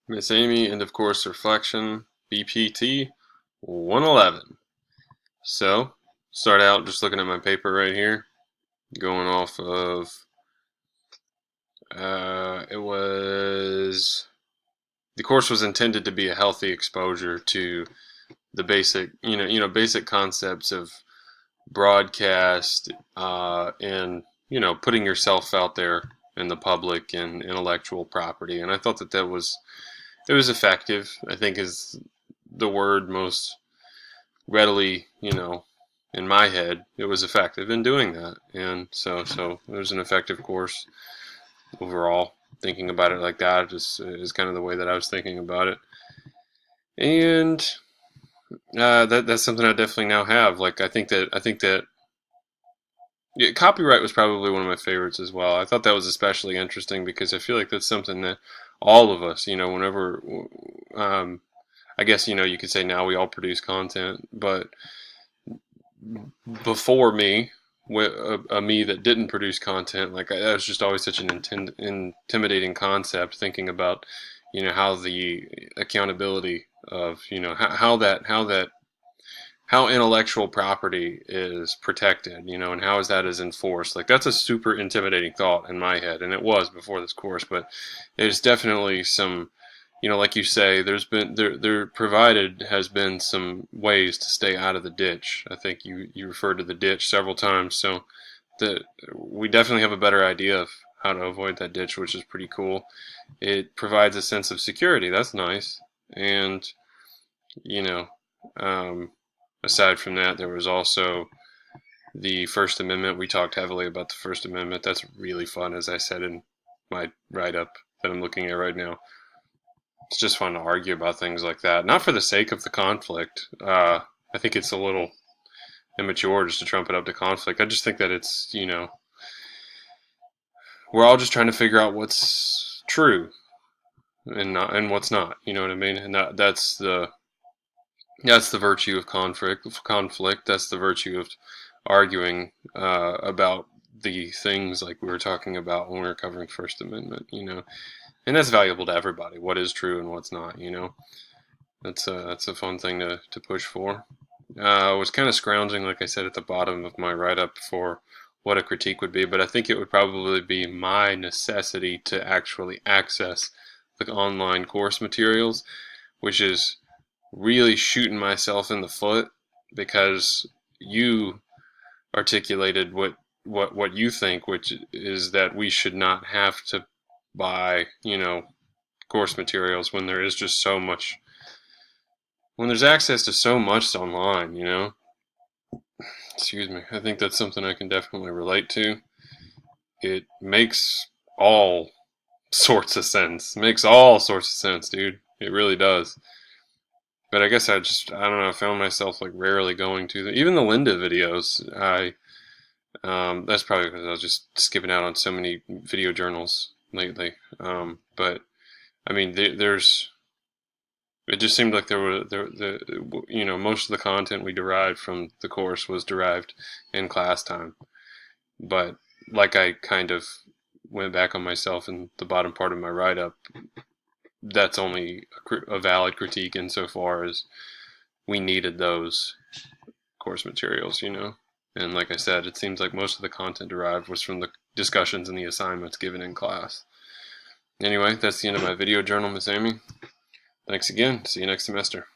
Miss Amy, end of course reflection, BPT 111. So, start out just looking at my paper right here, going off of, it was, the course was intended to be a healthy exposure to the basic, basic concepts of broadcast, and, putting yourself out there in the public and intellectual property. And I thought that it was effective, I think is the word most readily, in my head, it was effective in doing that. And so it was an effective course overall. Thinking about it like that just is kind of the way that I was thinking about it. And that's something I definitely now have. Like I think that yeah, copyright was probably one of my favorites as well. I thought that was especially interesting because I feel like that's something that all of us, whenever, I guess, you could say now we all produce content, but before me, a me that didn't produce content, like that was just always such an intimidating concept. Thinking about, how the accountability of, how intellectual property is protected, and how is that is enforced. Like that's a super intimidating thought in my head, and it was before this course. But there's definitely some, like you say, there provided has been some ways to stay out of the ditch. I think you referred to the ditch several times, so that we definitely have a better idea of how to avoid that ditch, which is pretty cool. It provides a sense of security. That's nice, and you know, um, aside from that, there was also the First Amendment. We talked heavily about the First Amendment. That's really fun, as I said in my write up that I'm looking at right now. It's just fun to argue about things like that. Not for the sake of the conflict. I think it's a little immature just to trump it up to conflict. I just think that it's, we're all just trying to figure out what's true and what's not. You know what I mean? And that's the virtue of conflict. Conflict. That's the virtue of arguing about the things like we were talking about when we were covering First Amendment. And that's valuable to everybody. What is true and what's not. That's a fun thing to push for. I was kind of scrounging, like I said, at the bottom of my write up for what a critique would be, but I think it would probably be my necessity to actually access the online course materials, which is really shooting myself in the foot because you articulated what you think, which is that we should not have to buy, course materials when there is just so much, when there's access to so much online. Excuse me. I think that's something I can definitely relate to. It makes all sorts of sense. It makes all sorts of sense, dude. It really does. But I guess I don't know, I found myself like rarely going to even the Linda videos. That's probably because I was just skipping out on so many video journals lately. But I mean, it just seemed like most of the content we derived from the course was derived in class time. But like I kind of went back on myself in the bottom part of my write up, that's only a valid critique insofar as we needed those course materials. And like I said, it seems like most of the content derived was from the discussions and the assignments given in class. Anyway, that's the end of my video journal, Miss Amy. Thanks again. See you next semester.